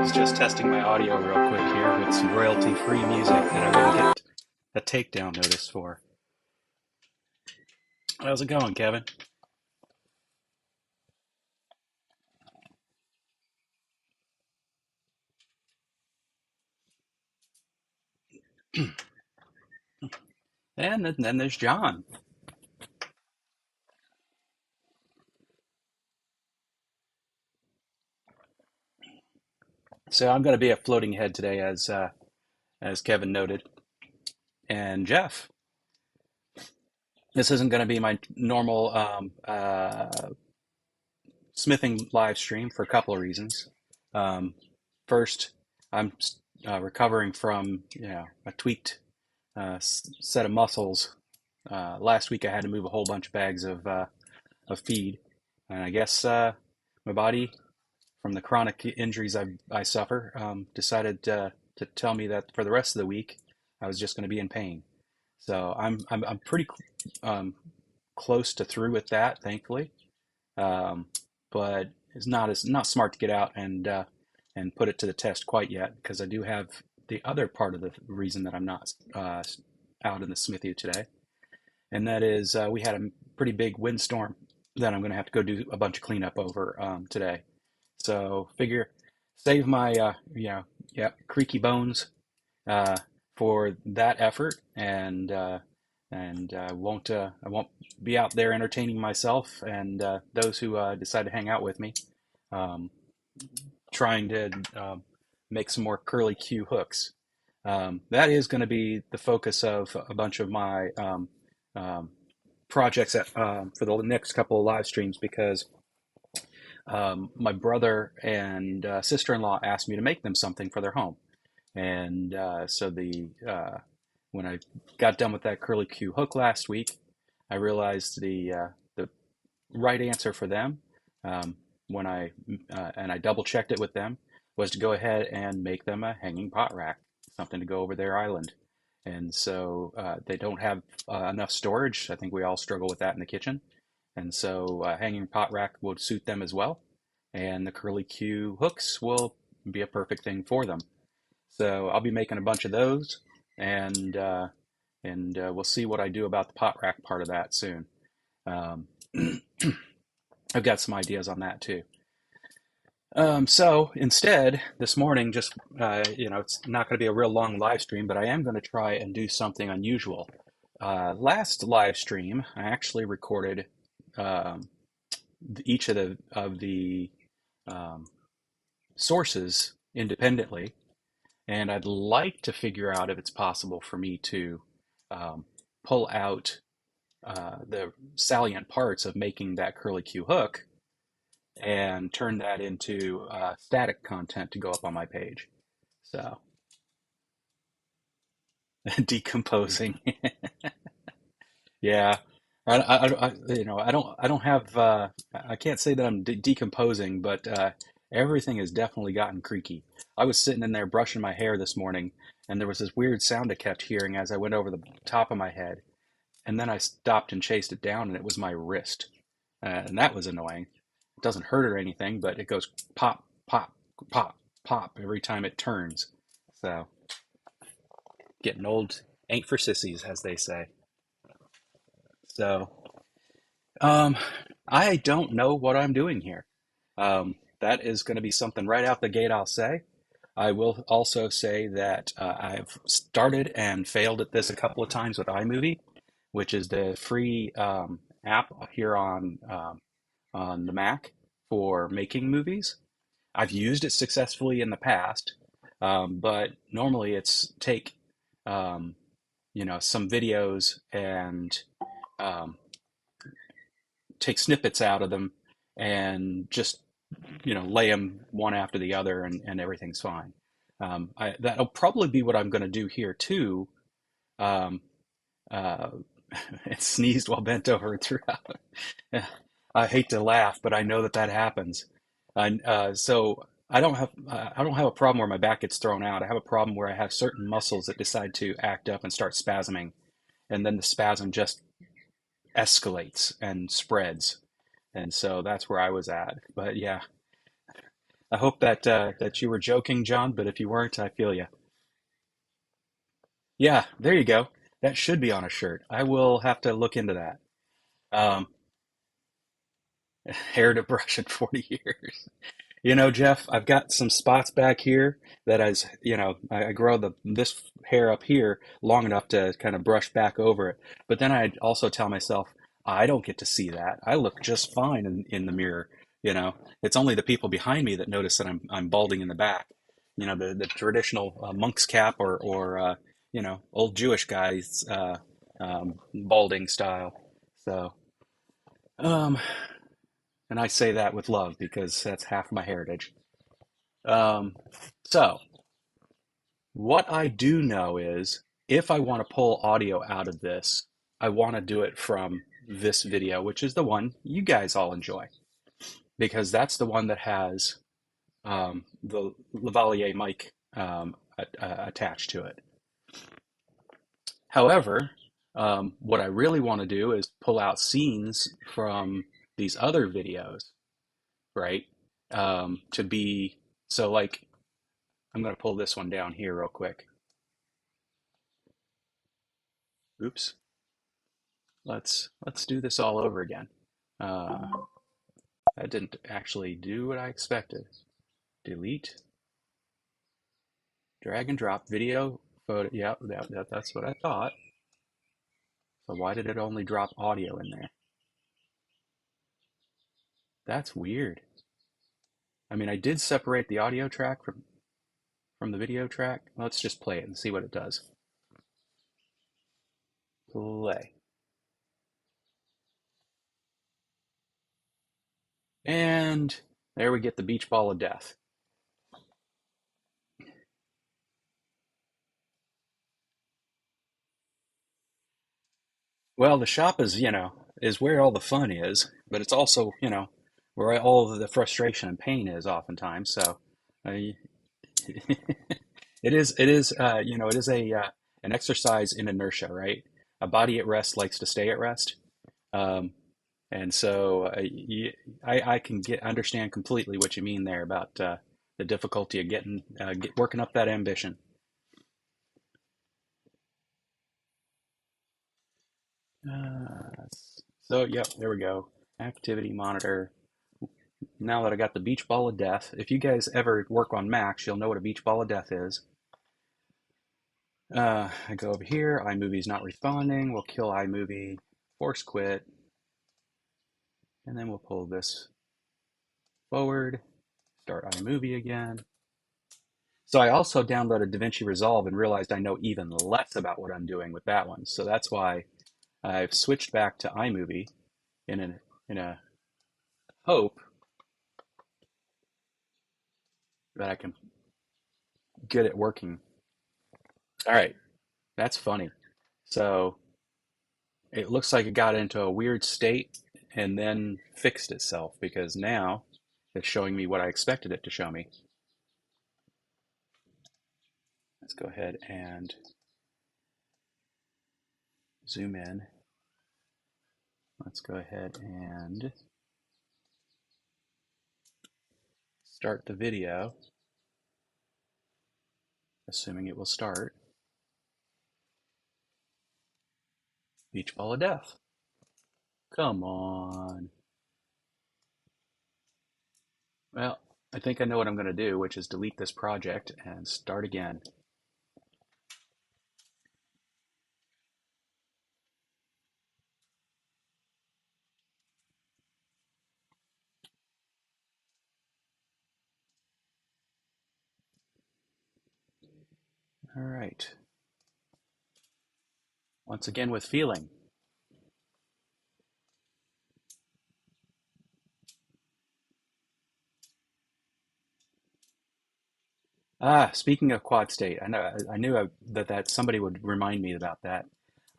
was just testing my audio real quick here with some royalty-free music that I wouldn't get a takedown notice for. How's it going, Kevin? And then there's John. So I'm going to be a floating head today, as Kevin noted, and Jeff. This isn't going to be my normal smithing live stream for a couple of reasons. Um, First, I'm recovering from a tweaked set of muscles. Last week I had to move a whole bunch of bags of feed, and I guess my body, from the chronic injuries I suffer, decided to tell me that for the rest of the week I was just going to be in pain. So I'm pretty close to through with that, thankfully. Um, but it's not smart to get out and put it to the test quite yet, because I do have the other part of the reason that I'm not out in the smithy today, and that is we had a pretty big windstorm that I'm going to have to go do a bunch of cleanup over today. So figure save my yeah, creaky bones uh, for that effort, and I won't be out there entertaining myself and those who decide to hang out with me, um, trying to make some more curly Q hooks. That is going to be the focus of a bunch of my um, projects for the next couple of live streams, because my brother and sister-in-law asked me to make them something for their home. And so when I got done with that curly Q hook last week, I realized the right answer for them, um, when I double checked it with them, was to go ahead and make them a hanging pot rack, something to go over their island. And so they don't have enough storage. I think we all struggle with that in the kitchen. And so hanging pot rack would suit them as well. And the curly Q hooks will be a perfect thing for them. So I'll be making a bunch of those, and we'll see what I do about the pot rack part of that soon. Um, I've got some ideas on that too. So instead, this morning, just it's not going to be a real long live stream, but I am going to try and do something unusual. Last live stream, I actually recorded um, each of the um, sources independently, and I'd like to figure out if it's possible for me to um, pull out the salient parts of making that curly Q hook and turn that into static content to go up on my page. So decomposing, yeah. I don't have. I can't say that I'm decomposing, but everything has definitely gotten creaky. I was sitting in there brushing my hair this morning, and there was this weird sound I kept hearing as I went over the top of my head, and then I stopped and chased it down, and it was my wrist, and that was annoying. It doesn't hurt or anything, but it goes pop, pop, pop, pop every time it turns. So getting old ain't for sissies, as they say. So um, I don't know what I'm doing here. That is going to be something right out the gate, I'll say. I will also say that I've started and failed at this a couple of times with iMovie, which is the free app here on the Mac for making movies. I've used it successfully in the past, but normally it's take um, some videos and um, take snippets out of them and just lay them one after the other, and everything's fine. That'll probably be what I'm going to do here too. Um, uh, it sneezed while bent over throughout. I hate to laugh, but I know that that happens. And so I don't have a problem where my back gets thrown out. I have a problem where I have certain muscles that decide to act up and start spasming, and then the spasm just escalates and spreads. And so that's where I was at. But yeah, I hope that you were joking, John, but if you weren't, I feel you. Yeah, there you go. That should be on a shirt. I will have to look into that. Um, hair to brush in 40 years. You know, Jeff, I've got some spots back here that I grow this hair up here long enough to kind of brush back over it. But then I also tell myself, I don't get to see that. I look just fine in the mirror. You know, it's only the people behind me that notice that I'm balding in the back. You know, the traditional monk's cap or old Jewish guys balding style. So, um, and I say that with love because that's half my heritage. Um, so what I do know is if I want to pull audio out of this, I want to do it from this video, which is the one you guys all enjoy, because that's the one that has the lavalier mic attached to it. However, what I really want to do is pull out scenes from these other videos, right? To be so like I'm going to pull this one down here real quick. Oops. Let's do this all over again. Uh, that didn't actually do what I expected. Delete, drag and drop video photo. Yeah, that's what I thought. So why did it only drop audio in there? That's weird. I mean, I did separate the audio track from the video track. Let's just play it and see what it does. Play. And there we get the beach ball of death. Well, the shop is where all the fun is, but it's also, where all of the frustration and pain is oftentimes. So, uh, it is a an exercise in inertia, right? A body at rest likes to stay at rest. Um, and so I can understand completely what you mean there about the difficulty of working up that ambition. Uh, so, yep, there we go. Activity monitor. Now that I got the beach ball of death, if you guys ever work on Macs, you'll know what a beach ball of death is. I go over here, iMovie's not responding. We'll kill iMovie, force quit, and then we'll pull this forward, start iMovie again. So I also downloaded DaVinci Resolve and realized I know even less about what I'm doing with that one. So that's why I've switched back to iMovie in a hope that I can get it working. All right, that's funny. So it looks like it got into a weird state and then fixed itself because now it's showing me what I expected it to show me. Let's go ahead and zoom in. Let's go ahead and start the video, assuming it will start. Beach ball of death. Come on. Well, I think I know what I'm going to do, which is delete this project and start again. All right. Once again with feeling. Speaking of quad state, I knew that somebody would remind me about that.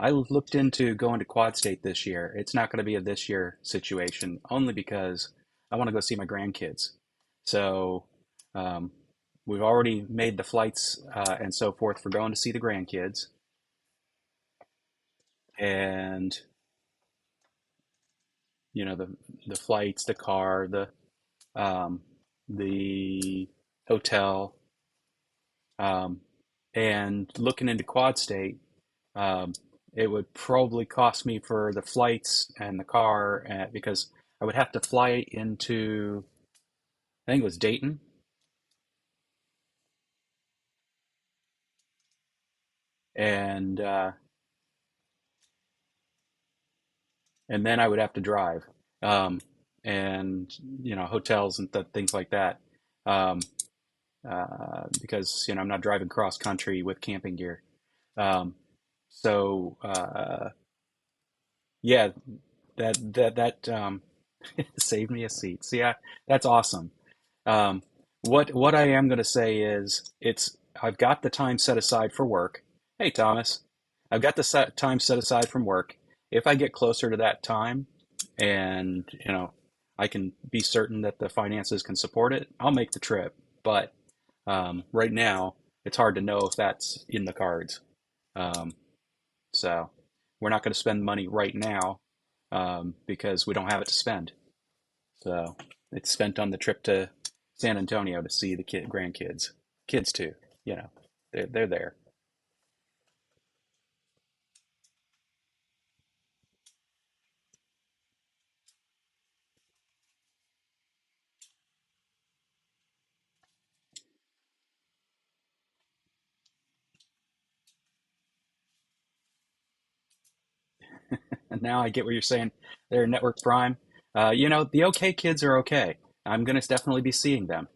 I looked into going to quad state this year. It's not going to be a this year situation, only because I want to go see my grandkids. So um, we've already made the flights and so forth for going to see the grandkids, and the flights, the car, um, the hotel, um, and looking into Quad State, um, it would probably cost me for the flights and the car, because I would have to fly into, I think it was Dayton, and and then I would have to drive, um, and hotels and things like that, um, because I'm not driving cross country with camping gear. Um, so yeah, that saved me a seat. So yeah, that's awesome. Um, what I am going to say is I've got the time set aside for work. Hey Thomas, I've got the time set aside from work. If I get closer to that time, and I can be certain that the finances can support it, I'll make the trip. But right now, it's hard to know if that's in the cards. Um, so we're not going to spend money right now, because we don't have it to spend. So it's spent on the trip to San Antonio to see the grandkids, kids too. You know, they're there. And now I get what you're saying. They're Network Prime. The okay kids are okay. I'm gonna definitely be seeing them.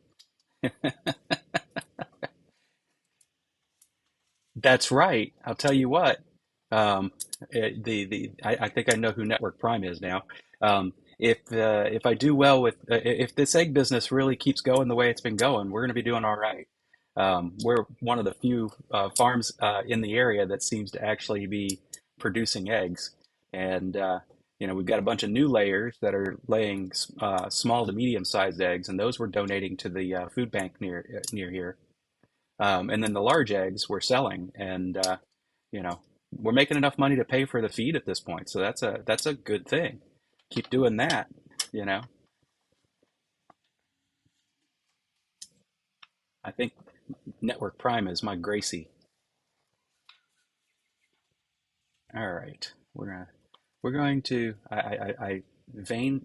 That's right. I'll tell you what. Um, I think I know who Network Prime is now. If I do well with, if this egg business really keeps going the way it's been going, we're going to be doing all right. We're one of the few farms in the area that seems to actually be producing eggs, and we've got a bunch of new layers that are laying small to medium sized eggs, and those we're donating to the food bank near here. And then the large eggs we're selling, and you know, we're making enough money to pay for the feed at this point. So that's a good thing. Keep doing that. You know, I think Network Prime is my Gracie. All right, we're going to I vain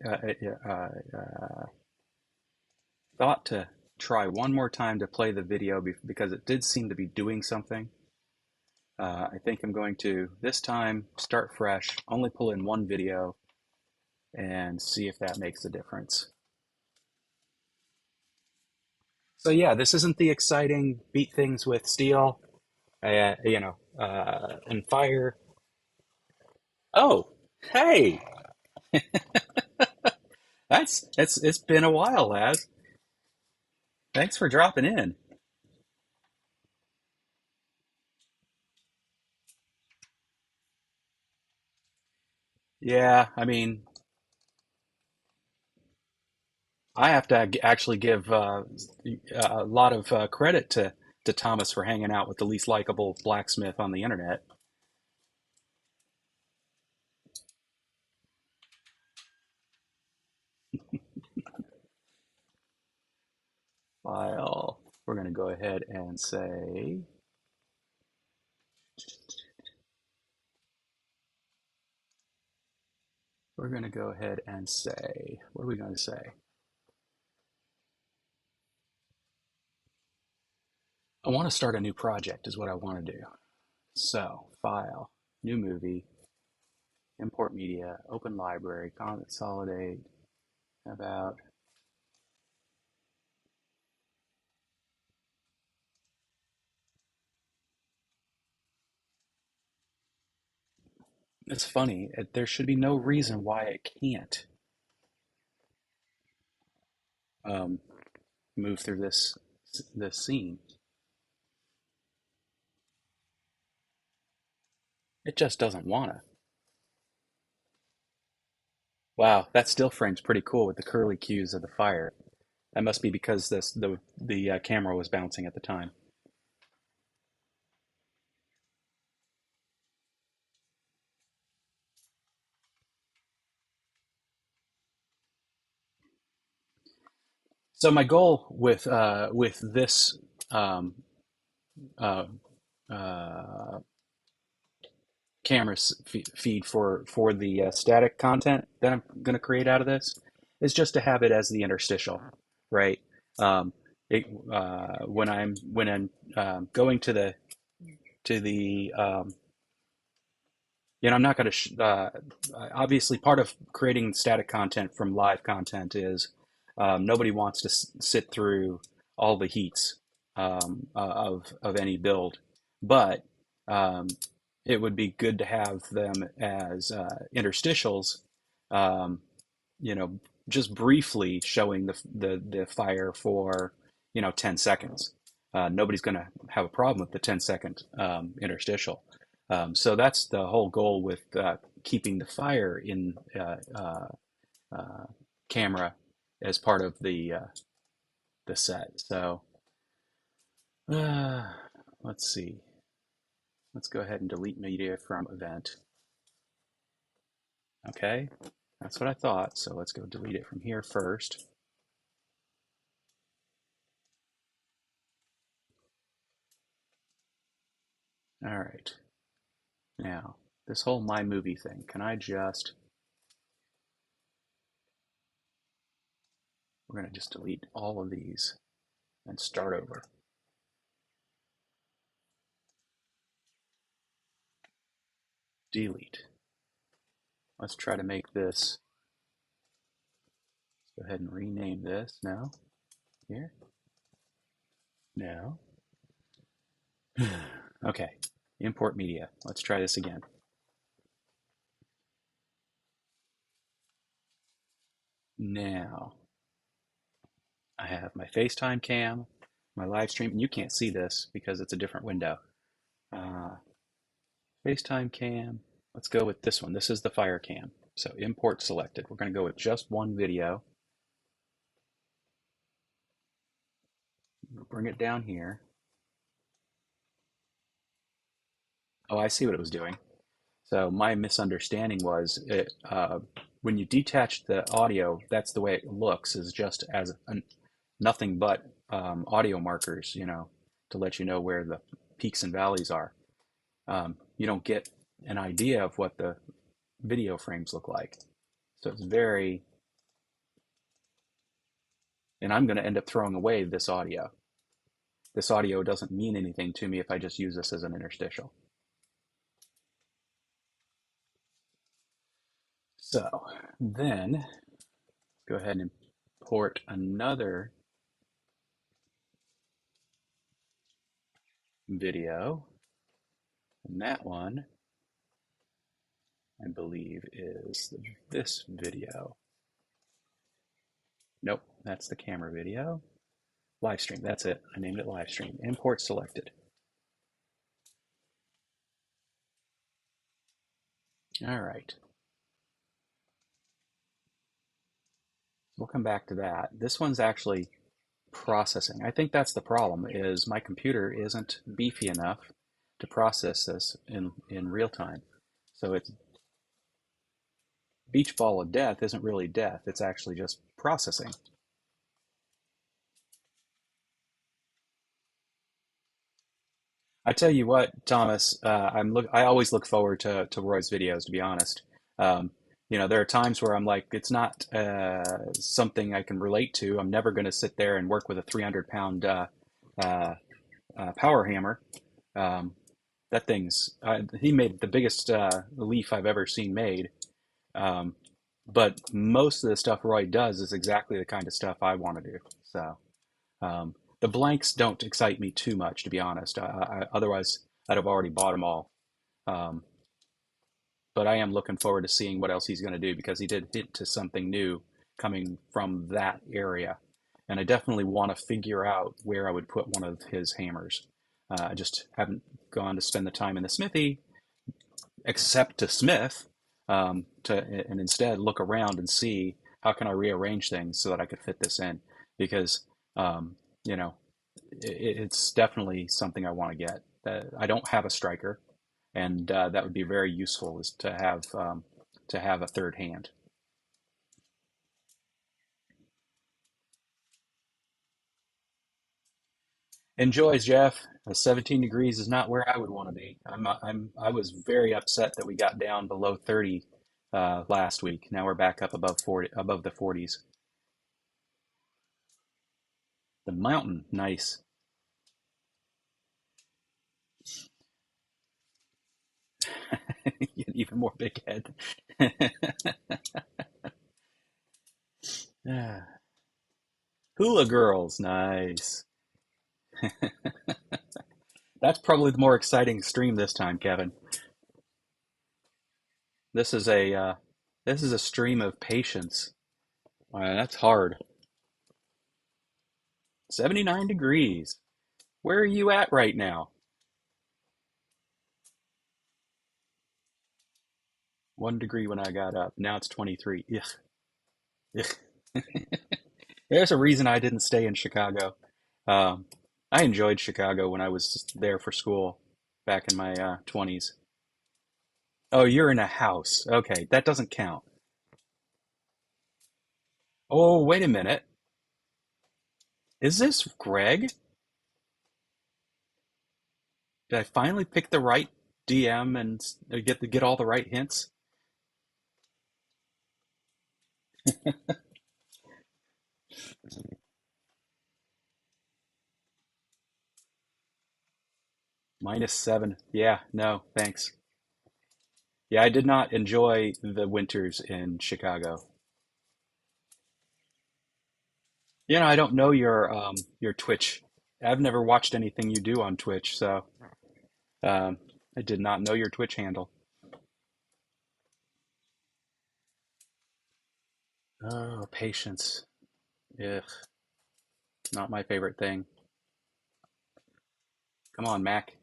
thought to try one more time to play the video because it did seem to be doing something. I think I'm going to this time start fresh, only pull in one video, and see if that makes a difference. So yeah, this isn't the exciting beat things with steel, and fire. Oh, hey, it's been a while, Laz. Thanks for dropping in. Yeah, I mean, I have to actually give a lot of credit to Thomas for hanging out with the least likable blacksmith on the internet. File. We're going to go ahead and say we're going to go ahead and say what are we going to say? I want to start a new project is what I want to do. So, file, new movie, import media, open library, consolidate, about. It's funny. There should be no reason why it can't um, move through this scene. It just doesn't wanna. Wow, that still frame's pretty cool with the curly cues of the fire. That must be because the camera was bouncing at the time. So my goal with this um, uh, uh, camera feed for the static content that I'm going to create out of this is just to have it as the interstitial, right? Um, when I'm going to the I'm not going to obviously part of creating static content from live content is nobody wants to sit through all the heats of any build, but um, it would be good to have them as interstitials, um, you know, just briefly showing the fire for 10 seconds. Nobody's going to have a problem with the 10-second interstitial. So that's the whole goal with keeping the fire in uh, camera as part of the set. So uh, let's see. Let's go ahead and delete media from event. Okay, that's what I thought. So let's go delete it from here first. All right. Now, this whole My Movie thing, can I just, we're going to just delete all of these and start over. Delete. Let's try to make this, let's go ahead and rename this now. Here. Now. Okay. Import media. Let's try this again. Now, I have my FaceTime cam, my live stream, and you can't see this because it's a different window. Uh, FaceTime cam. Let's go with this one. This is the Fire Cam. So import selected. We're going to go with just one video. Bring it down here. Oh, I see what it was doing. So my misunderstanding was when you detach the audio, that's the way it looks, is just as nothing but audio markers, to let you know where the peaks and valleys are. You don't get an idea of what the video frames look like. So it's very, and I'm going to end up throwing away this audio. This audio doesn't mean anything to me if I just use this as an interstitial. So then go ahead and import another video. And that one, I believe, is this video. Nope, that's the camera video. Live stream, that's it. I named it live stream. Import selected. All right. We'll come back to that. This one's actually processing. I think that's the problem, is my computer isn't beefy enough to process this in real time. So it's beach ball of death isn't really death. It's actually just processing. I tell you what, Thomas, I always look forward to Roy's videos, to be honest. Um, there are times where I'm like, it's not something I can relate to. I'm never going to sit there and work with a 300-pound uh, power hammer. Um, that thing's he made the biggest leaf I've ever seen made. Um, but most of the stuff Roy does is exactly the kind of stuff I want to do. So. The blanks don't excite me too much, to be honest. Otherwise, I'd have already bought them all. Um, but I am looking forward to seeing what else he's going to do because he did hint to something new coming from that area. And I definitely want to figure out where I would put one of his hammers. I just haven't gone to spend the time in the smithy, except to smith, and instead look around and see how can I rearrange things so that I could fit this in. Because um, you know, it's definitely something I want to get. I don't have a striker, and that would be very useful is to have a third hand. Enjoy, Jeff. 17 degrees is not where I would want to be. I was very upset that we got down below 30 last week. Now we're back up above 40, above the 40s. The mountain, nice. Even more big head. Hula girls, nice. That's probably the more exciting stream this time, Kevin. This is a uh, this is a stream of patience. That's hard. 79 degrees. Where are you at right now? 1 degree when I got up. Now it's 23. Ugh. Ugh. There's a reason I didn't stay in Chicago. Um, I enjoyed Chicago when I was there for school back in my 20s. Oh, you're in a house. Okay, that doesn't count. Oh, wait a minute. Is this Greg? Did I finally pick the right DM and get all the right hints? -7. Yeah, no, thanks. Yeah, I did not enjoy the winters in Chicago. I don't know your Twitch. I've never watched anything you do on Twitch, so um, I did not know your Twitch handle. Oh, patience. Ugh, not my favorite thing. Come on, Mac.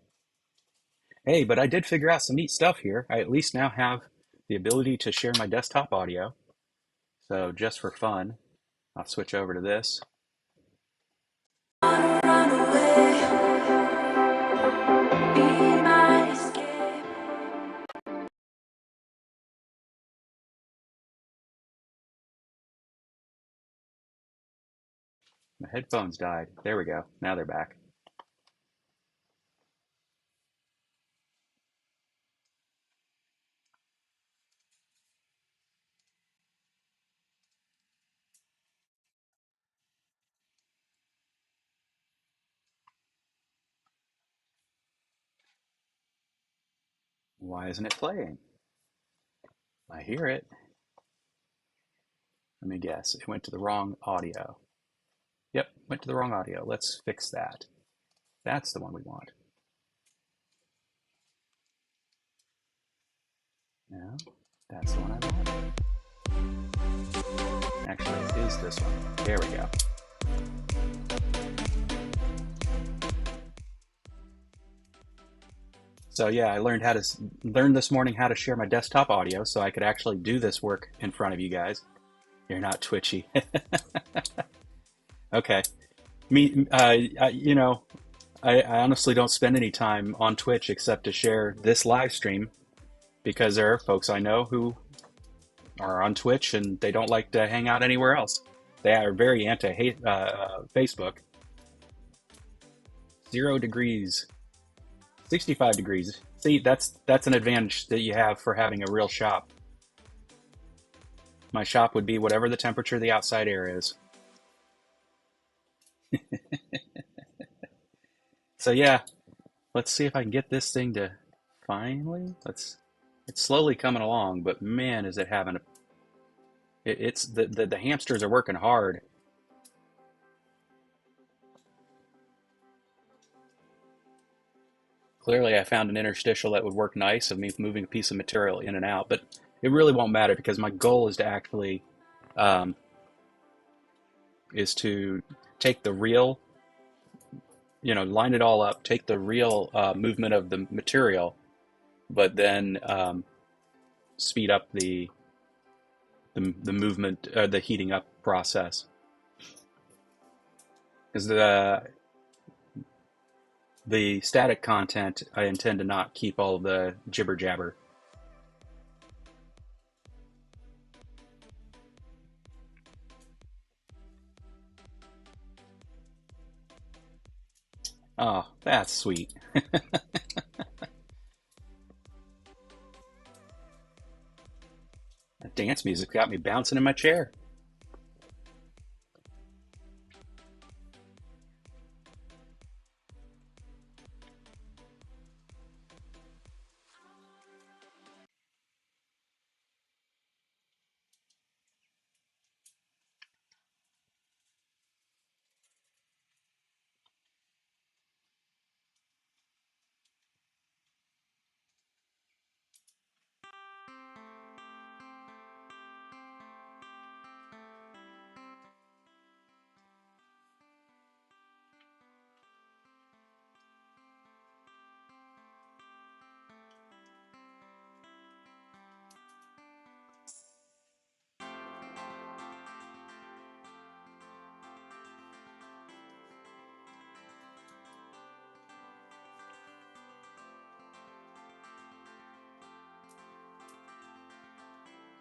Hey, but I did figure out some neat stuff here. I at least now have the ability to share my desktop audio. So just for fun, I'll switch over to this. Run away, be my escape. My headphones died. There we go. Now they're back. Why isn't it playing? I hear it. Let me guess. It went to the wrong audio. Yep, went to the wrong audio. Let's fix that. That's the one we want. No, that's the one I want. Actually, it is this one. There we go. So yeah, I learned this morning how to share my desktop audio so I could actually do this work in front of you guys. You're not twitchy. Okay. Me, I honestly don't spend any time on Twitch except to share this live stream because there are folks I know who are on Twitch and they don't like to hang out anywhere else. They are very anti Facebook. 0 degrees, 65 degrees. See, that's an advantage that you have for having a real shop. My shop would be whatever the temperature of the outside air is. So yeah, let's see if I can get this thing to finally. It's slowly coming along, but man, is it having a. It's the hamsters are working hard. Clearly, I found an interstitial that would work nice of me moving a piece of material in and out, but it really won't matter because my goal is to actually um, is to take the real, line it all up, take the real movement of the material, but then speed up the movement, the heating up process. Because the static content, I intend to not keep all the jibber jabber. Oh, that's sweet. That dance music got me bouncing in my chair.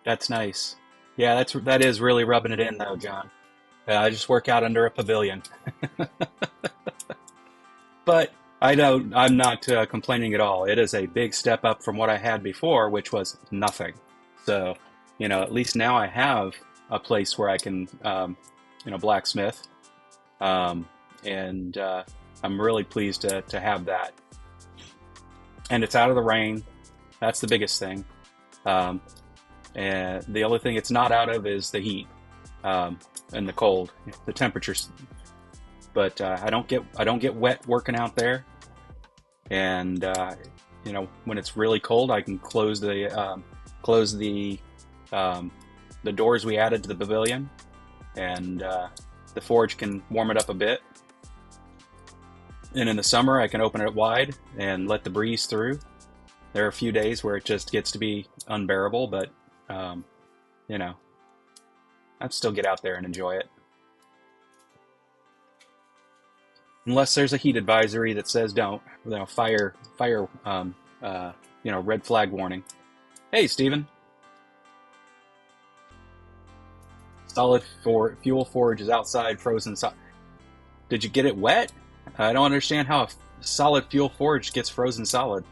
That's nice. Yeah, that is really rubbing it in though, John. I just work out under a pavilion, but I don't. I'm not complaining at all. It is a big step up from what I had before, which was nothing. So, at least now I have a place where I can, blacksmith, um, and I'm really pleased to have that. And it's out of the rain. That's the biggest thing. Um, and the only thing it's not out of is the heat and the cold, the temperatures. But I don't get wet working out there. And when it's really cold, I can close um, the doors we added to the pavilion, and the forge can warm it up a bit. And in the summer, I can open it wide and let the breeze through. There are a few days where it just gets to be unbearable, but um, you know, I'd still get out there and enjoy it. Unless there's a heat advisory that says don't, fire, red flag warning. Hey, Steven, solid for fuel forge is outside, frozen. Did you get it wet? I don't understand how a solid fuel forge gets frozen solid.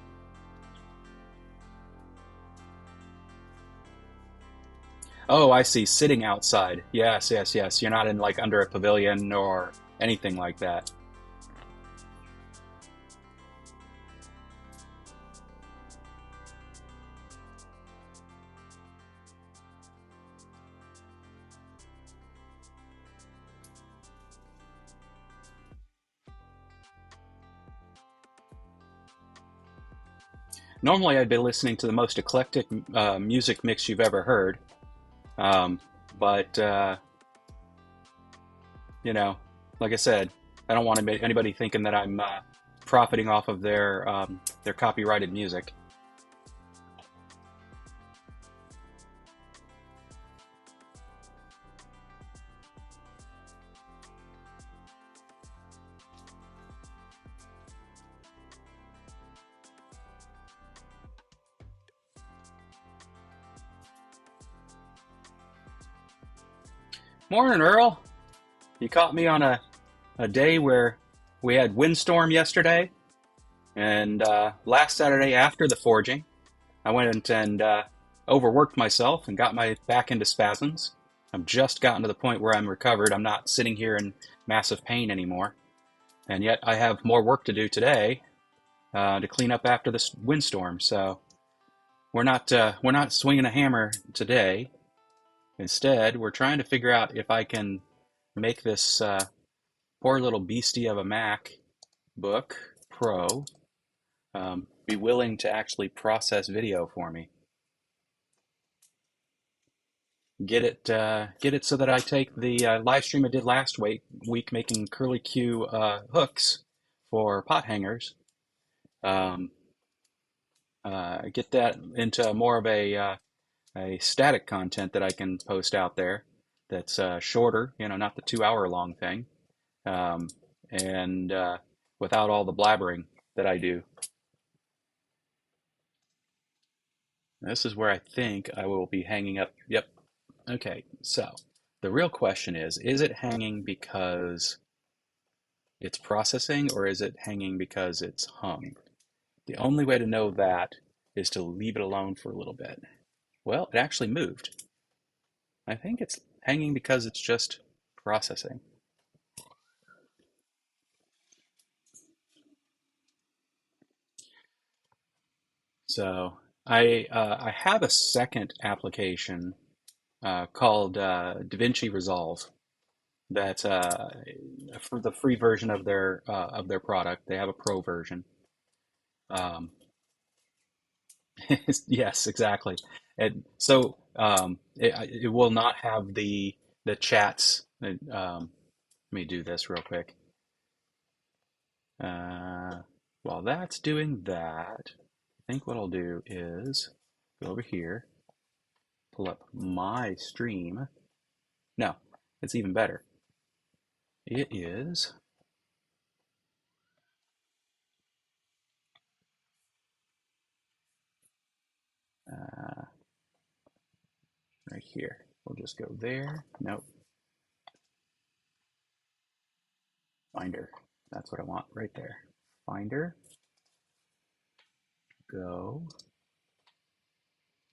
Oh, I see. Sitting outside. Yes, yes, yes. You're not in like under a pavilion or anything like that. Normally, I'd be listening to the most eclectic music mix you've ever heard. Um, but you know, like I said, I don't want anybody thinking that I'm profiting off of their copyrighted music. Morning, Earl. You caught me on a day where we had windstorm yesterday, and last Saturday after the forging, I went and overworked myself and got my back into spasms. I've just gotten to the point where I'm recovered. I'm not sitting here in massive pain anymore, and yet I have more work to do today to clean up after this windstorm. So we're not swinging a hammer today. Instead, we're trying to figure out if I can make this poor little beastie of a MacBook Pro be willing to actually process video for me. Get it so that I take the live stream I did last week making curly Q hooks for pot hangers. Um, get that into more of a static content that I can post out there. That's shorter, not the 2 hour long thing, um, and without all the blabbering that I do. This is where I think I will be hanging up. Yep. Okay. So the real question is it hanging because it's processing or is it hanging because it's hung? The only way to know that is to leave it alone for a little bit. Well, it actually moved. I think it's hanging because it's just processing. So I have a second application called DaVinci Resolve. That's for the free version of their product. They have a pro version. Um, yes, exactly. And so it will not have the chats. Let me do this real quick. Uh, while that's doing that, I think what I'll do is go over here, pull up my stream. No, it's even better. It is uh, right here. We'll just go there. Nope, Finder. That's what I want right there. Finder, go.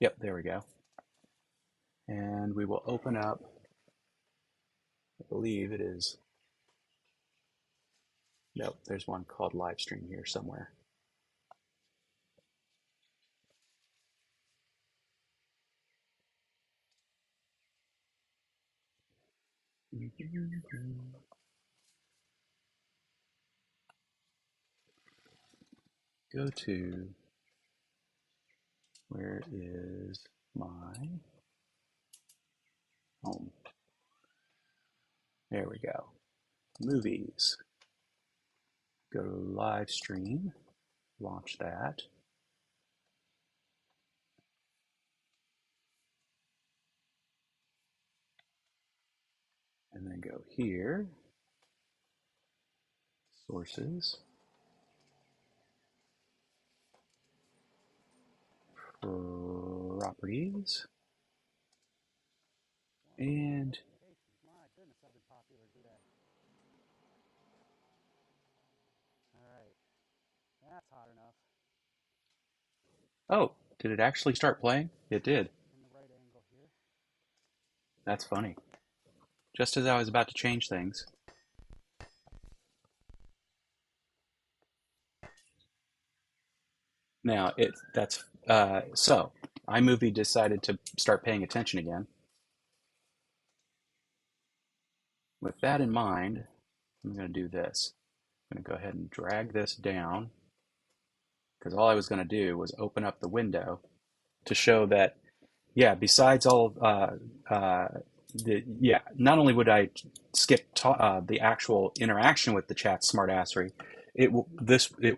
Yep, there we go. And we will open up, I believe it is, nope, there's one called live stream here somewhere. Go to, where is my home? There we go. Movies. Go to live stream, launch that, and then go here, sources, properties, and oh, did it actually start playing? It did. That's funny. Just as I was about to change things. Now it that's so iMovie decided to start paying attention again. With that in mind, I'm going to do this. I'm going to go ahead and drag this down because all I was going to do was open up the window to show that, yeah, besides all yeah, not only would I skip the actual interaction with the chat smartassery,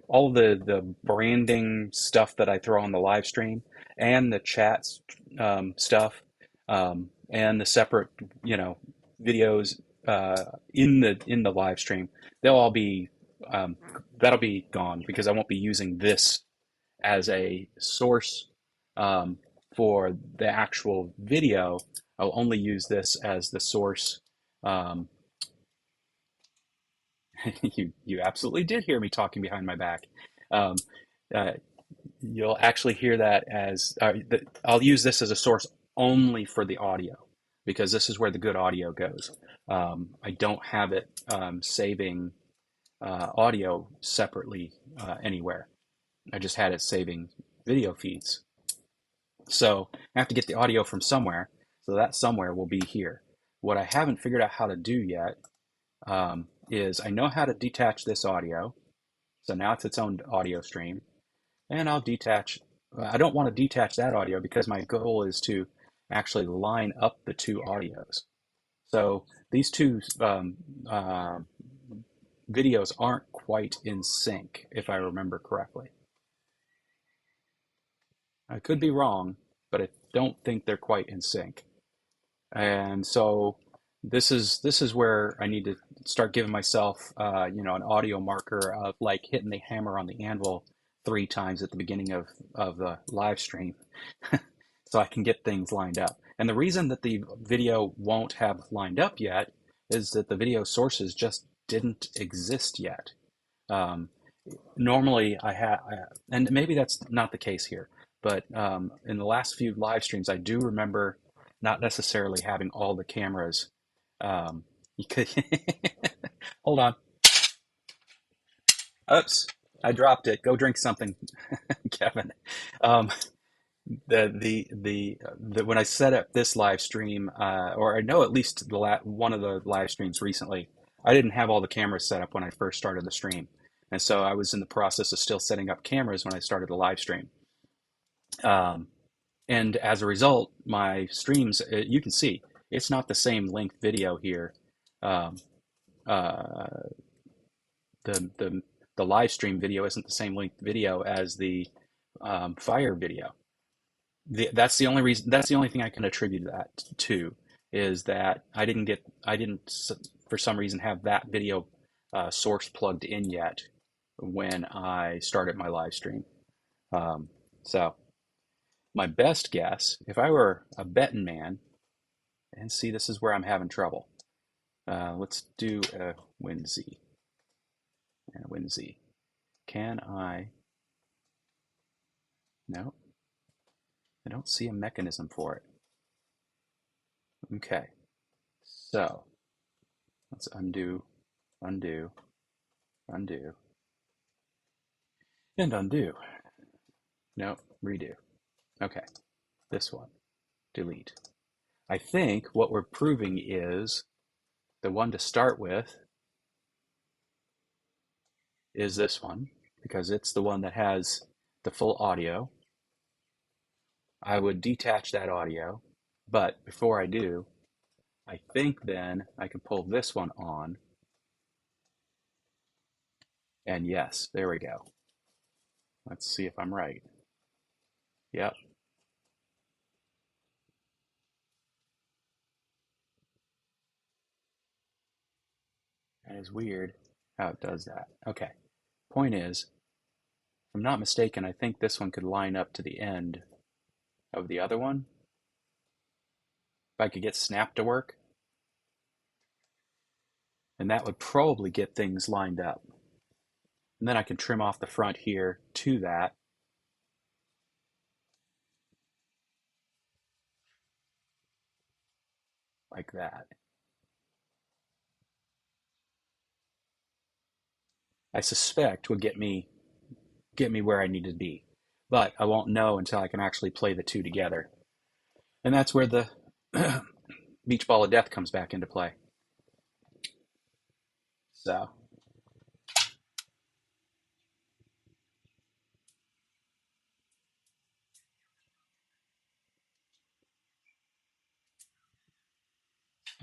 all the branding stuff that I throw on the live stream and the chats stuff and the separate videos in the live stream, they'll all be um, that'll be gone because I won't be using this as a source um, for the actual video. I'll only use this as the source. Um, you absolutely did hear me talking behind my back. Um, uh, you'll actually hear that as I'll use this as a source only for the audio because this is where the good audio goes. I don't have it saving audio separately anywhere. I just had it saving video feeds. So I have to get the audio from somewhere. So that somewhere will be here. What I haven't figured out how to do yet is I know how to detach this audio. So now it's its own audio stream. And I'll detach, I don't want to detach that audio because my goal is to actually line up the two audios. So these two videos aren't quite in sync, if I remember correctly. I could be wrong, but I don't think they're quite in sync. And so this is where I need to start giving myself an audio marker of like hitting the hammer on the anvil 3 times at the beginning of the live stream so I can get things lined up. And the reason that the video won't have lined up yet is that the video sources just didn't exist yet. Um, Normally I have, and maybe that's not the case here, but in the last few live streams, I do remember not necessarily having all the cameras. You could hold on. Oops, I dropped it. Go drink something, Kevin. Um, the when I set up this live stream, or I know at least one of the live streams recently, I didn't have all the cameras set up when I first started the stream, and so I was in the process of still setting up cameras when I started the live stream. Um, and as a result, my streams, you can see, it's not the same length video here. Um, uh, the live stream video isn't the same length video as the fire video. That's the only reason. That's the only thing I can attribute that to, is that I didn't for some reason have that video source plugged in yet when I started my live stream. Um, so my best guess, if I were a betting man, and see, this is where I'm having trouble. Let's do a Whimsy. And a Whimsy. Can I? No, I don't see a mechanism for it. Okay, so let's undo, undo, undo, and undo. No, redo. Okay, this one, delete. I think what we're proving is the one to start with is this one, because it's the one that has the full audio. I would detach that audio, but before I do, I think then I can pull this one on. And yes, there we go. Let's see if I'm right. Yep. That is weird how it does that. Okay. Point is, if I'm not mistaken, I think this one could line up to the end of the other one. If I could get Snap to work, and that would probably get things lined up. And then I can trim off the front here to that. Like that. I suspect would get me where I need to be. But I won't know until I can actually play the two together. And that's where the beach ball of death comes back into play. So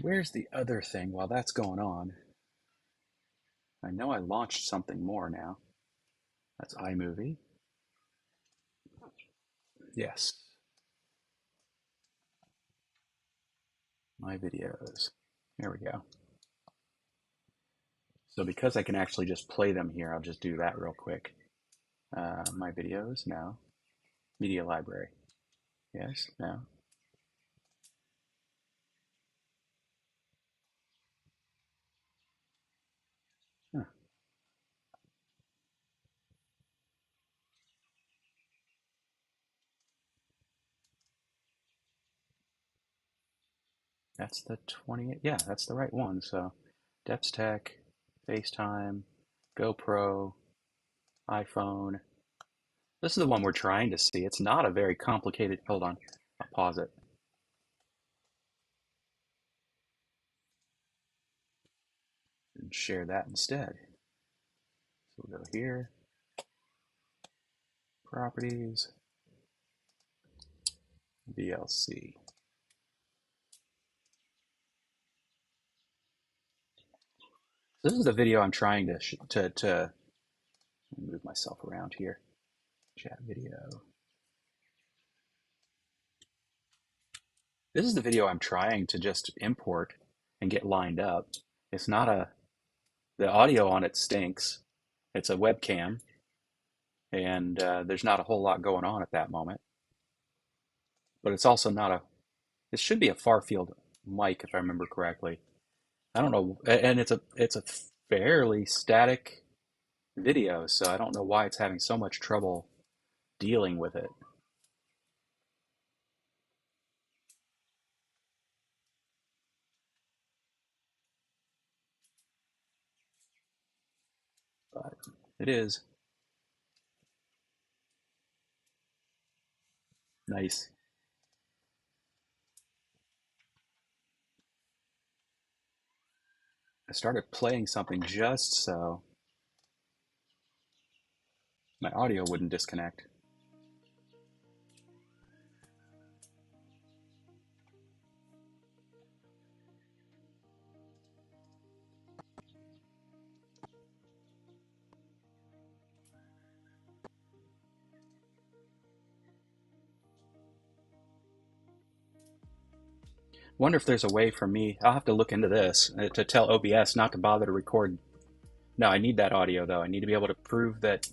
where's the other thing while that's going on? I know I launched something more now. That's iMovie. Yes. My videos. There we go. So because I can actually just play them here, I'll just do that real quick. My videos, no. Media library. Yes, no. Huh. That's the 20. Yeah, that's the right one. So Deps Tech, FaceTime, GoPro, iPhone. This is the one we're trying to see. It's not a very complicated. Hold on. I'll pause it and share that instead. So we'll go here, properties, VLC. This is the video I'm trying to move myself around here. Chat video. This is the video I'm trying to just import and get lined up. It's not the audio on it stinks. It's a webcam, and there's not a whole lot going on at that moment. But it's also not a. It should be a far field mic if I remember correctly. I don't know, and it's a fairly static video, so I don't know why it's having so much trouble dealing with it. But it is nice. I started playing something just so my audio wouldn't disconnect. Wonder if there's a way for me, I'll have to look into this, to tell OBS not to bother to record. No, I need that audio though. I need to be able to prove that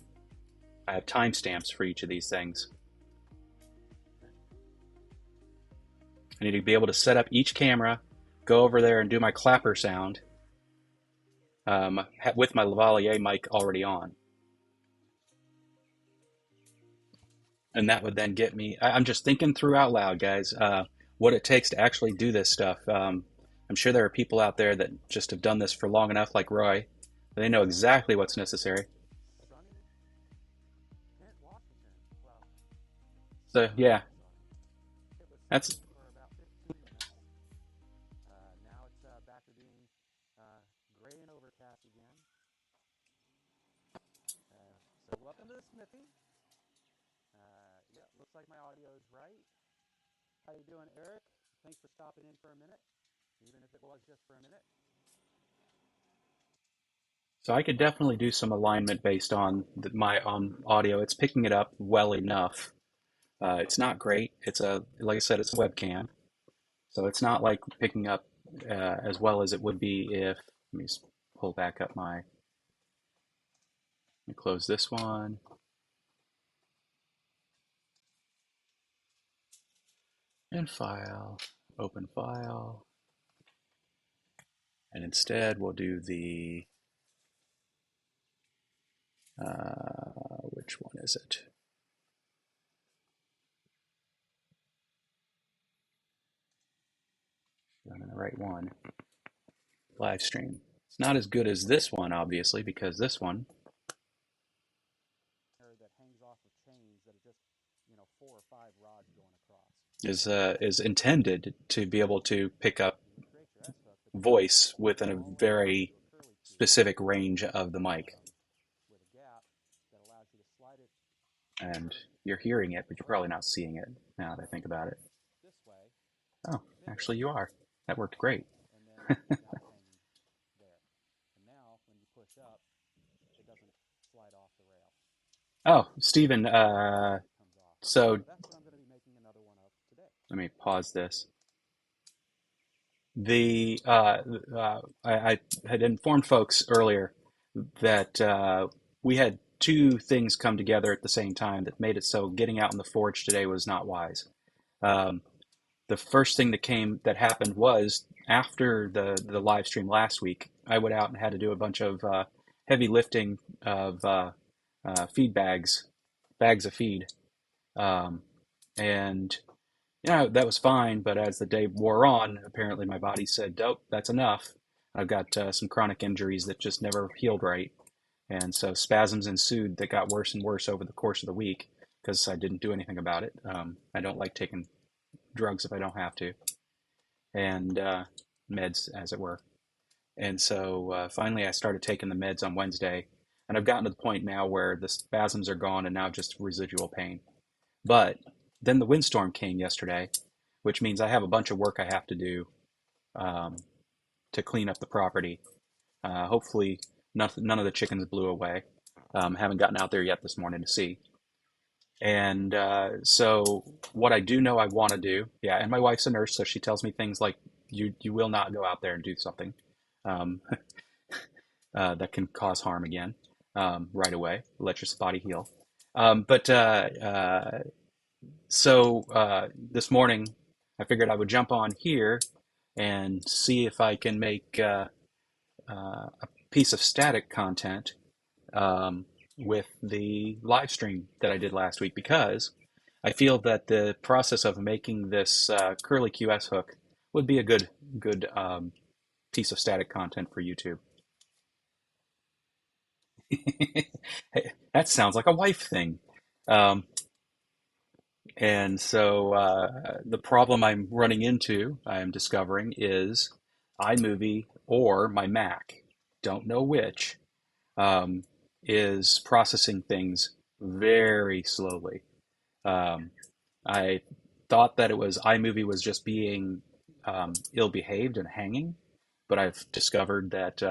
I have timestamps for each of these things. I need to be able to set up each camera, go over there and do my clapper sound with my lavalier mic already on. And that would then get me, I'm just thinking through out loud, guys, what it takes to actually do this stuff. I'm sure there are people out there that just have done this for long enough, like Roy. They know exactly what's necessary. So, yeah, that's Welcome to the Smithy. Yeah, looks like my audio is right. How you doing, Eric? Thanks for stopping in for a minute, even if it was just for a minute. so I could definitely do some alignment based on my audio. It's picking it up well enough. It's not great. It's a, like I said, it's a webcam, so it's not like picking up as well as it would be if. Let me pull back up my. Let me close this one and file, open file, and instead we'll do the. Which one is it? I'm in the right one. Live stream. It's not as good as this one, obviously, because this one That hangs off of chains that are just, 4 or 5 rods going across. is intended to be able to pick up voice within a very specific range of the mic. And you're hearing it, but you're probably not seeing it now that I think about it. Oh, actually, you are. That worked great. Oh, Stephen, so let me pause this. I had informed folks earlier that we had two things come together at the same time that made it so getting out in the forge today was not wise. Um, the first thing that happened was after the live stream last week, I went out and had to do a bunch of heavy lifting of feed bags of feed, um, and that was fine. But as the day wore on, apparently my body said, "Dope, that's enough." I've got some chronic injuries that just never healed right, and so spasms ensued that got worse and worse over the course of the week because I didn't do anything about it. I don't like taking drugs if I don't have to, and meds, as it were. And so finally, I started taking the meds on Wednesday, and I've gotten to the point now where the spasms are gone and now just residual pain. But then the windstorm came yesterday, which means I have a bunch of work I have to do um, to clean up the property. Hopefully, none of the chickens blew away. Haven't gotten out there yet this morning to see. And so, what I do know I want to do, yeah, and my wife's a nurse, so she tells me things like, "You will not go out there and do something um, that can cause harm again right away. Let your body heal." But so this morning, I figured I would jump on here and see if I can make piece of static content um, with the live stream that I did last week because I feel that the process of making this curly QS hook would be a good piece of static content for YouTube. Hey, that sounds like a wife thing. Um, and so the problem I'm running into, I'm discovering, is iMovie or my Mac, don't know which, um, is processing things very slowly. Um, I thought that it was iMovie was just being ill-behaved and hanging, but I've discovered that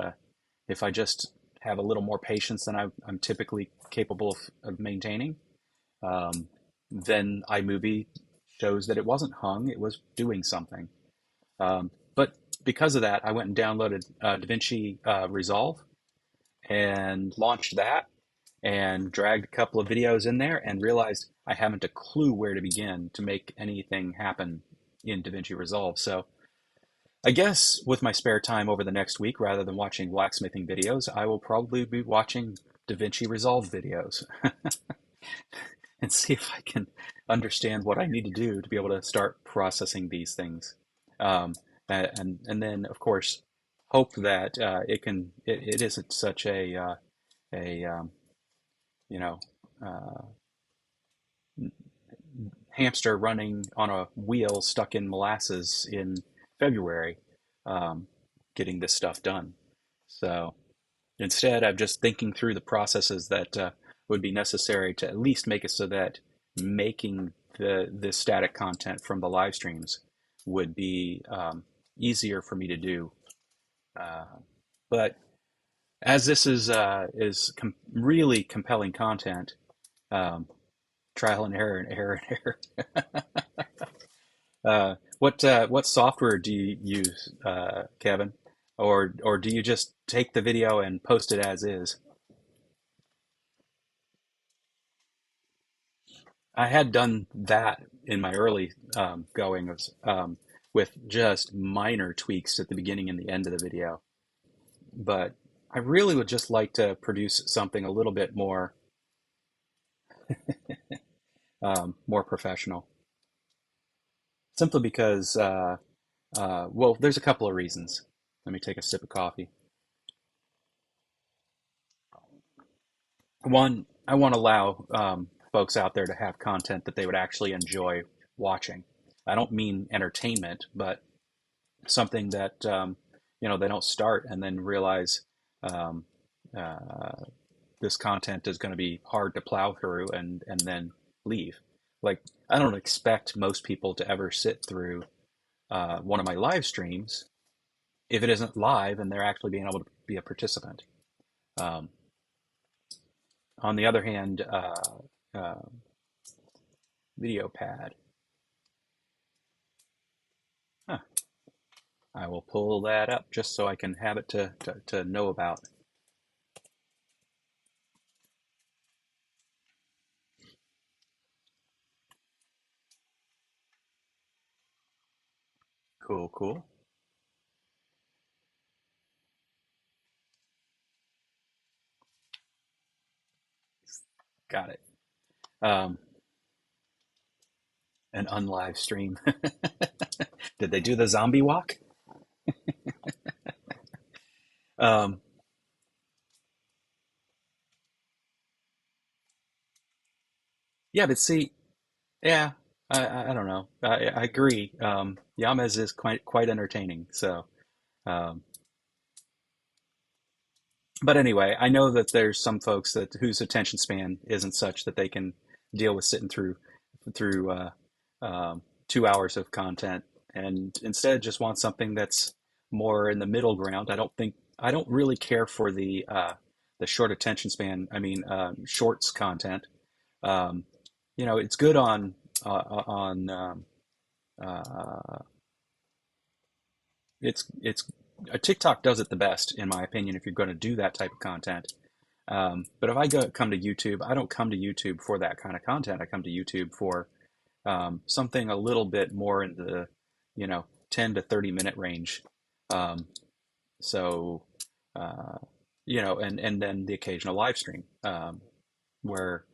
if I just have a little more patience than I'm typically capable of maintaining, um, then iMovie shows that it wasn't hung; it was doing something. But because of that, I went and downloaded DaVinci Resolve and launched that and dragged a couple of videos in there and realized I haven't a clue where to begin to make anything happen in DaVinci Resolve. So I guess with my spare time over the next week, rather than watching blacksmithing videos, I will probably be watching DaVinci Resolve videos and see if I can understand what I need to do to be able to start processing these things. Um, and then, of course, hope that it isn't such a you know, uh, hamster running on a wheel stuck in molasses in February, um, getting this stuff done. So instead, I'm just thinking through the processes that would be necessary to at least make it so that making the static content from the live streams would be easier for me to do. Uh, but as this is really compelling content, um, trial and error and error and error. What software do you use, Kevin? Or do you just take the video and post it as is? I had done that in my early goings with just minor tweaks at the beginning and the end of the video. But I really would just like to produce something a little bit more professional. Simply because, well, there's a couple of reasons. Let me take a sip of coffee. One, I want to allow folks out there to have content that they would actually enjoy watching. I don't mean entertainment, but something that they don't start and then realize um, uh, this content is going to be hard to plow through and then leave. Like I don't expect most people to ever sit through one of my live streams if it isn't live and they're actually being able to be a participant. Um, on the other hand, uh, video pad. Huh. I will pull that up just so I can have it to know about. Cool, cool. Got it. Um, an unlive stream. Did they do the zombie walk? Um, yeah, but see, yeah, I don't know. I agree. Yamez is quite entertaining. So, um, but anyway, I know that there's some folks that whose attention span isn't such that they can deal with sitting through 2 hours of content, and instead just want something that's more in the middle ground. I don't really care for the short attention span. I mean, shorts content. Um, it's good on uh, it's TikTok does it the best in my opinion if you're going to do that type of content. But if come to YouTube, I don't come to YouTube for that kind of content. I come to YouTube for something a little bit more in the 10 to 30 minute range. Um, so uh, and then the occasional live stream, where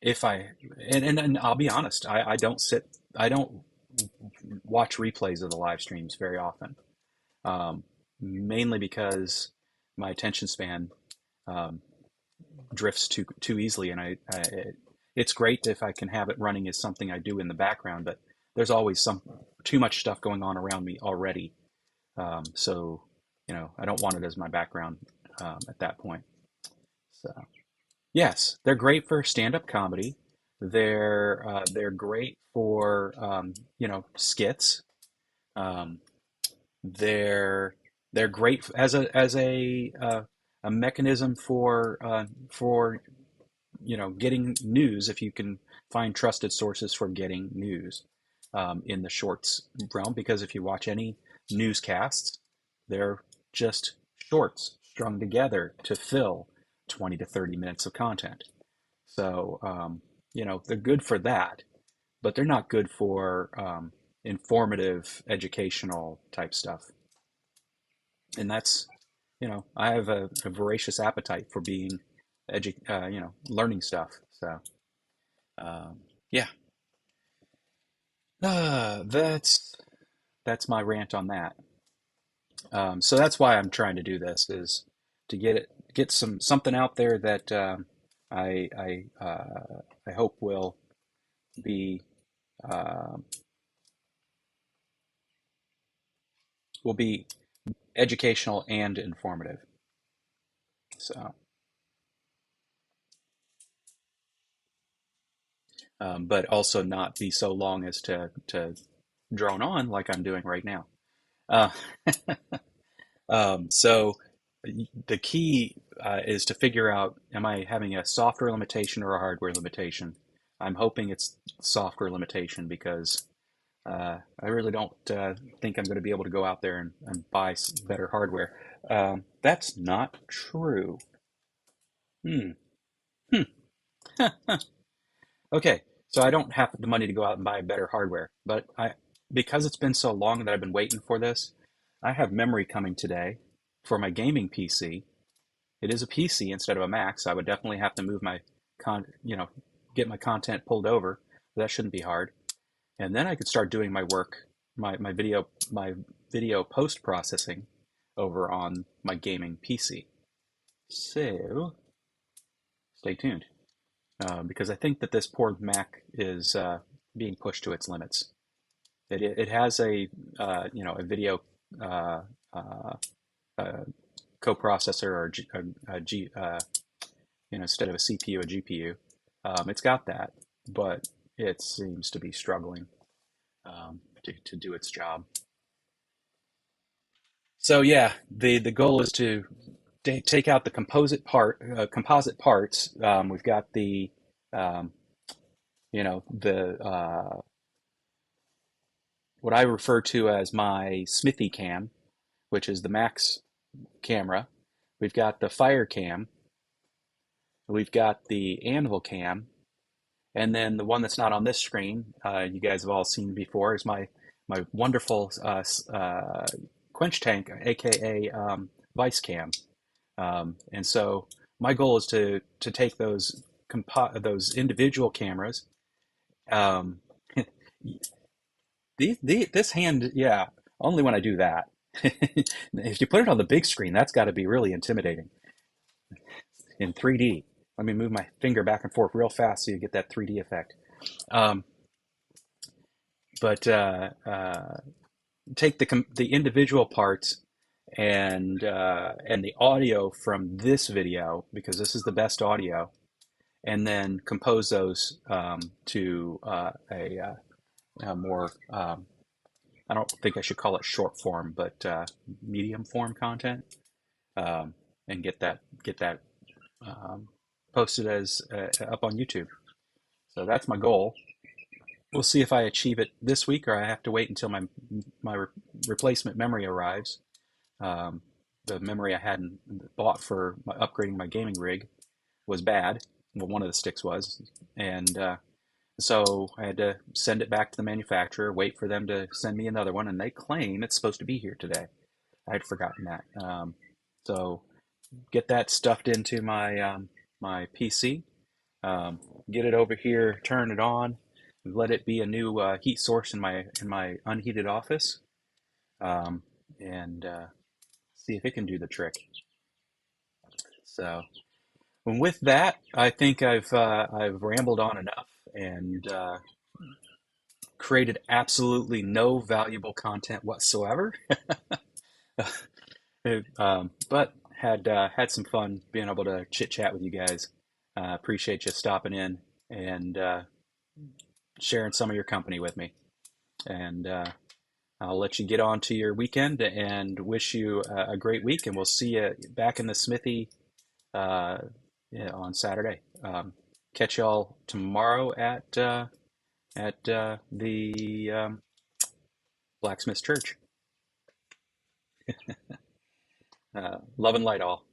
if I and I'll be honest, I don't watch replays of the live streams very often, um, mainly because my attention span um, drifts too easily, and it's great if I can have it running as something I do in the background, but there's always some too much stuff going on around me already, so I don't want it as my background at that point. So yes, they're great for stand-up comedy. They're great for skits. Um, they're they're great as a mechanism for getting news if you can find trusted sources for getting news in the shorts realm. Because if you watch any newscasts, they're just shorts strung together to fill 20 to 30 minutes of content. So, they're good for that, but they're not good for informative, educational type stuff. And I have a voracious appetite for being, learning stuff. So, um, yeah, that's my rant on that. So that's why I'm trying to do this is to get something out there that I hope be uh, will be educational and informative. So, but also not be so long as to drone on like I'm doing right now. Uh, so the key is to figure out, am I having a software limitation or a hardware limitation? I'm hoping it's software limitation because I really don't think I'm going to be able to go out there and buy better hardware. That's not true. Hmm. Hmm. Okay, so I don't have the money to go out and buy better hardware, but because it's been so long that I've been waiting for this, I have memory coming today for my gaming PC. It is a PC instead of a Mac, so I would definitely have to move my get my content pulled over. That shouldn't be hard. And then I could start doing my work, my video post processing over on my gaming PC. So stay tuned, because I think that this poor Mac is being pushed to its limits. It has a video uh, uh, uh, coprocessor or instead of a CPU, a GPU. It's got that, but it seems to be struggling to do its job. So yeah, the goal is to take out the composite parts. We've got um, the what I refer to as my Smithy cam, which is the Max camera. We've got the Fire cam. We've got the Anvil cam, and then the one that's not on this screen, you guys have all seen before, is my wonderful quench tank, aka Vice cam. And so my goal is to take those individual cameras. Um, this hand, yeah, only when I do that. If you put it on the big screen, that's got to be really intimidating in 3D. Let me move my finger back and forth real fast so you get that 3D effect. Um, but take the individual parts and the audio from this video, because this is the best audio, and then compose those to a more I don't think I should call it short form, but medium form content, and get that um, posted as up on YouTube. So that's my goal. We'll see if I achieve it this week, or I have to wait until my replacement memory arrives. Um, the memory I hadn't bought for upgrading my gaming rig was bad. Well, one of the sticks was, and so I had to send it back to the manufacturer, wait for them to send me another one, and they claim it's supposed to be here today. I had forgotten that. So get that stuffed into my PC, um, get it over here, turn it on, let it be a new heat source in my unheated office, um, and see if it can do the trick. So, and with that, I think I've rambled on enough and created absolutely no valuable content whatsoever. But had some fun being able to chit chat with you guys. Appreciate you stopping in and sharing some of your company with me. And I'll let you get on to your weekend and wish you a great week. And we'll see you back in the Smithy uh, yeah, on Saturday. Catch y'all tomorrow at the Blacksmiths Church. Love and light all.